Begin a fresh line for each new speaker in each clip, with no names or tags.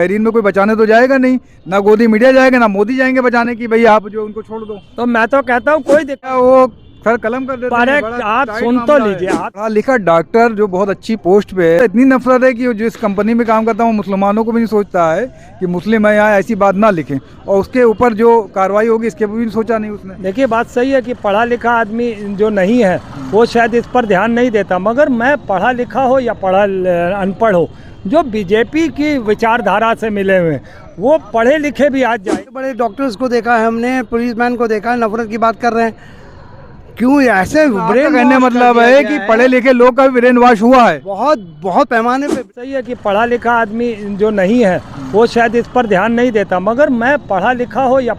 Bahrain में कोई बचाने तो जाएगा नहीं, ना गोदी मीडिया जाएगा, ना मोदी जाएंगे बचाने की भाई आप जो उनको छोड़ दो।
तो मैं तो कहता हूँ कोई दिक्कत
वो सर कलम कर देते हैं, बड़ा
आप
टाइट
सुन तो
मामला है।
लीजिए आप।
पढ़ा लिखा डॉक्टर जो बहुत अच्छी पोस्ट पे है, इतनी नफरत है कि वो जिस कंपनी में काम करता है वो मुसलमानों को भी नहीं सोचता है कि मुस्लिम है यहाँ, ऐसी बात ना लिखें। और उसके ऊपर जो कार्रवाई होगी इसके भी सोचा नहीं उसने।
देखिए बात सही है कि पढ़ा लिखा आदमी जो नहीं है वो शायद इस पर ध्यान नहीं देता, मगर मैं पढ़ा लिखा हो या अनपढ़ हो, जो बीजेपी की विचारधारा से मिले हुए वो पढ़े लिखे भी आज जाए।
बड़े डॉक्टर्स को देखा है हमने, पुलिसमैन को देखा है, नफरत की बात कर रहे हैं। क्यों ऐसे ब्रेन
कहने मतलब है कि पढ़े लिखे लोग का भी ब्रेन वॉश हुआ है
बहुत पैमाने पे।
सही है कि पढ़ा लिखा आदमी जो नहीं है वो शायद इस पर ध्यान नहीं देता, मगर मैं पढ़ा लिखा हो या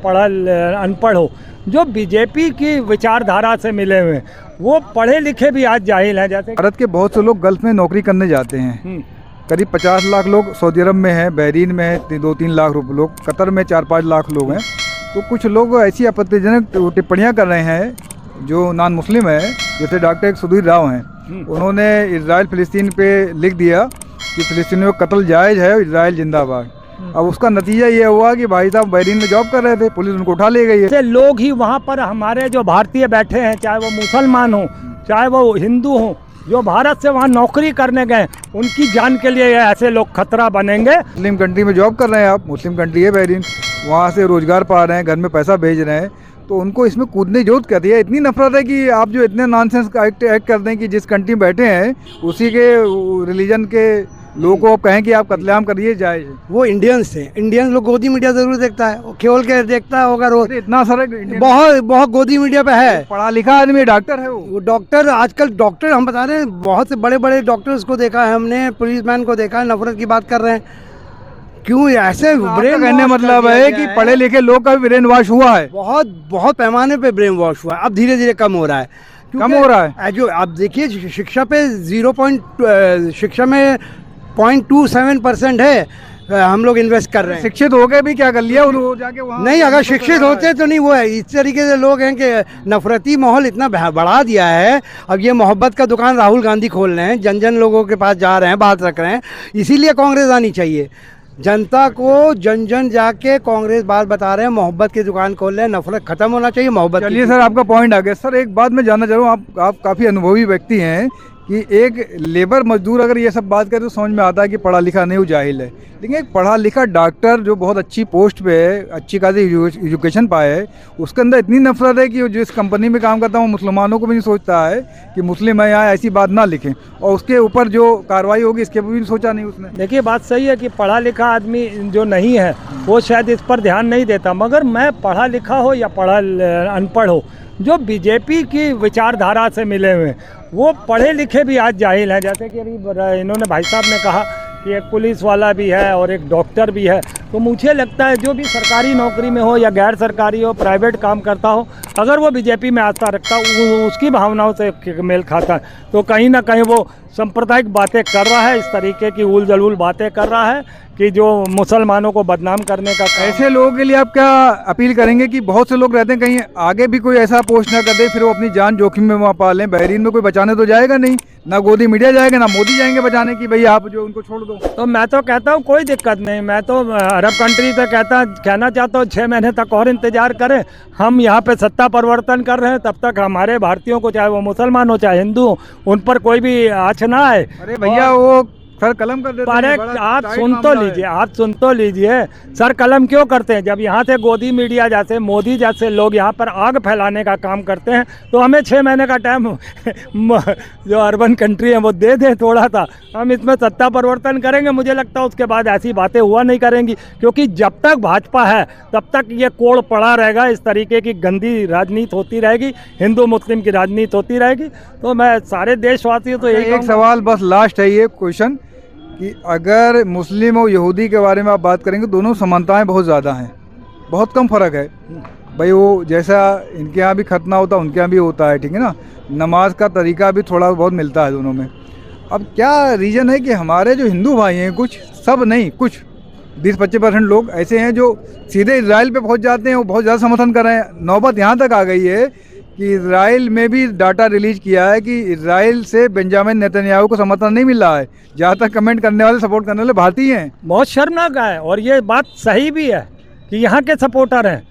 अनपढ़ हो, जो बीजेपी की विचारधारा से मिले हुए वो पढ़े लिखे भी आज जाहिल हैं। जैसे
भारत के बहुत से लोग गल्फ में नौकरी करने जाते हैं, करीब 50 लाख लोग सऊदी अरब में हैं, बहरीन में है 2-3 लाख लोग, कतर में 4-5 लाख लोग हैं। तो कुछ लोग ऐसी आपत्तिजनक टिप्पणियां कर रहे हैं जो नॉन मुस्लिम है, जैसे डॉक्टर सुधीर राव हैं, उन्होंने इजराइल फिलिस्तीन पे लिख दिया कि फिलिस्तीनियों का कत्ल जायज़ है, इजराइल जिंदाबाद। अब उसका नतीजा ये हुआ कि भाई साहब बहरीन में जॉब कर रहे थे, पुलिस उनको उठा ले गई है।
लोग ही वहाँ पर हमारे जो भारतीय बैठे हैं, चाहे वो मुसलमान हो चाहे वो हिंदू हो, जो भारत से वहाँ नौकरी करने गए, उनकी जान के लिए ऐसे लोग खतरा बनेंगे।
मुस्लिम कंट्री में जॉब कर रहे हैं आप, मुस्लिम कंट्री है बहरीन, वहाँ से रोजगार पा रहे हैं, घर में पैसा भेज रहे हैं, तो उनको इसमें कूदने की जरूरत कहती है। इतनी नफरत है कि आप जो इतने नॉनसेंस एक्ट करते हैं कि जिस कंट्री में बैठे हैं उसी के रिलीजन के लोगों को आप कहें कि आप कत्लेआम करिए जाए।
वो इंडियंस थे, इंडियन लोग गोदी मीडिया जरूर देखता है, वो केवल के देखता होगा रोज।
इतना सारा
बहुत गोदी मीडिया पे है।
पढ़ा लिखा आदमी डॉक्टर है,
वो डॉक्टर आजकल डॉक्टर हम बता रहे हैं, बहुत से बड़े बड़े डॉक्टर्स को देखा है हमने, पुलिसमैन को देखा है, नफरत की बात कर रहे हैं। क्यों ऐसे ब्रेन
कहने मतलब है कि पढ़े लिखे लोग का भी ब्रेन वॉश हुआ है,
बहुत पैमाने पे ब्रेन वॉश हुआ है। अब धीरे धीरे कम हो रहा है,
कम हो रहा है।
जो आप देखिए शिक्षा पे शिक्षा में 0.27% है, हम लोग इन्वेस्ट कर रहे हैं।
शिक्षित हो गए भी क्या कर लिया वो जाके वहाँ?
नहीं, अगर शिक्षित होते तो नहीं। वो है इस तरीके से लोग हैं कि नफरती माहौल इतना बढ़ा दिया है। अब ये मोहब्बत का दुकान राहुल गांधी खोल रहे हैं, जन जन लोगों के पास जा रहे हैं, बात रख रहे हैं। इसीलिए कांग्रेस आनी चाहिए। जनता को जन जन जाके कांग्रेस बात बता रहे हैं, मोहब्बत की दुकान खोल रहे हैं, नफरत खत्म होना चाहिए, मोहब्बत।
चलिए सर, आपका पॉइंट आ गया। सर एक बात मैं जानना चाह रहा हूँ, आप काफ़ी अनुभवी व्यक्ति हैं कि एक लेबर मजदूर अगर ये सब बात करे तो समझ में आता है कि पढ़ा लिखा नहीं, वो जाहिल है। लेकिन एक पढ़ा लिखा डॉक्टर जो बहुत अच्छी पोस्ट पे है, अच्छी खासी एजुकेशन पाए है, उसके अंदर इतनी नफरत है कि वो जिस कंपनी में काम करता है वो मुसलमानों को भी नहीं सोचता है कि मुस्लिम है यहाँ, ऐसी बात ना लिखें। और उसके ऊपर जो कार्रवाई होगी इसके भी सोचा नहीं उसने।
देखिए बात सही है कि पढ़ा लिखा आदमी जो नहीं है वो शायद इस पर ध्यान नहीं देता, मगर मैं पढ़ा लिखा हो या अनपढ़ हो, जो बीजेपी की विचारधारा से मिले हुए वो पढ़े लिखे भी आज जाहिल हैं। जैसे कि अभी इन्होंने भाई साहब ने कहा कि एक पुलिस वाला भी है और एक डॉक्टर भी है, तो मुझे लगता है जो भी सरकारी नौकरी में हो या गैर सरकारी हो, प्राइवेट काम करता हो, अगर वो बीजेपी में आस्था रखता उसकी भावनाओं से मेल खाता है, तो कहीं ना कहीं वो सांप्रदायिक बातें कर रहा है, इस तरीके की उल जलूल बातें कर रहा है कि जो मुसलमानों को बदनाम करने का।
ऐसे लोगों के लिए आप क्या अपील करेंगे कि बहुत से लोग रहते हैं कहीं आगे भी कोई ऐसा पोस्ट ना कर दे, फिर वो अपनी जान जोखिम में वहाँ पा लें। बहरीन में कोई बचाने तो जाएगा नहीं, ना गोदी मीडिया जाएगा, ना मोदी जाएंगे बचाने की भाई आप जो उनको छोड़ दो।
तो मैं तो कहता हूँ कोई दिक्कत नहीं, मैं तो अरब कंट्री से कहना चाहता हूँ 6 महीने तक और इंतजार करें। हम यहाँ पे सत्ता परिवर्तन कर रहे हैं, तब तक हमारे भारतीयों को, चाहे वो मुसलमान हो चाहे हिंदू हो, उन पर कोई भी आँच ना आए।
अरे भैया वो सर कलम कर देते हैं, बड़ा
आप
टाइट
सुन तो
मामला है।
लीजिए, आप सुन तो लीजिए। सर कलम क्यों करते हैं? जब यहाँ से गोदी मीडिया जैसे मोदी जैसे लोग यहाँ पर आग फैलाने का काम करते हैं, तो हमें 6 महीने का टाइम जो अर्बन कंट्री है वो दे दे थोड़ा सा, हम इसमें सत्ता परिवर्तन करेंगे। मुझे लगता है उसके बाद ऐसी बातें हुआ नहीं करेंगी, क्योंकि जब तक भाजपा है तब तक ये कोड़ पड़ा रहेगा, इस तरीके की गंदी राजनीति होती रहेगी, हिंदू मुस्लिम की राजनीति होती रहेगी। तो मैं सारे देशवासियों तो
एक सवाल बस लास्ट है ये क्वेश्चन कि अगर मुस्लिम और यहूदी के बारे में आप बात करेंगे, दोनों समानताएं बहुत ज़्यादा हैं, बहुत कम फ़र्क है भाई। वो जैसा इनके यहाँ भी खतना होता है उनके यहाँ भी होता है, ठीक है ना। नमाज का तरीका भी थोड़ा बहुत मिलता है दोनों में। अब क्या रीज़न है कि हमारे जो हिंदू भाई हैं, कुछ सब नहीं, कुछ 20-25% लोग ऐसे हैं जो सीधे इजराइल पे पहुँच जाते हैं, वो बहुत ज़्यादा समर्थन कर रहे हैं। नौबत यहाँ तक आ गई है कि इजराइल में भी डाटा रिलीज किया है कि इजराइल से बेंजामिन नेतन्याहू को समर्थन नहीं मिल रहा है। ज़्यादातर कमेंट करने वाले, सपोर्ट करने वाले भारतीय हैं।
बहुत शर्मनाक है और ये बात सही भी है कि यहाँ के सपोर्टर हैं।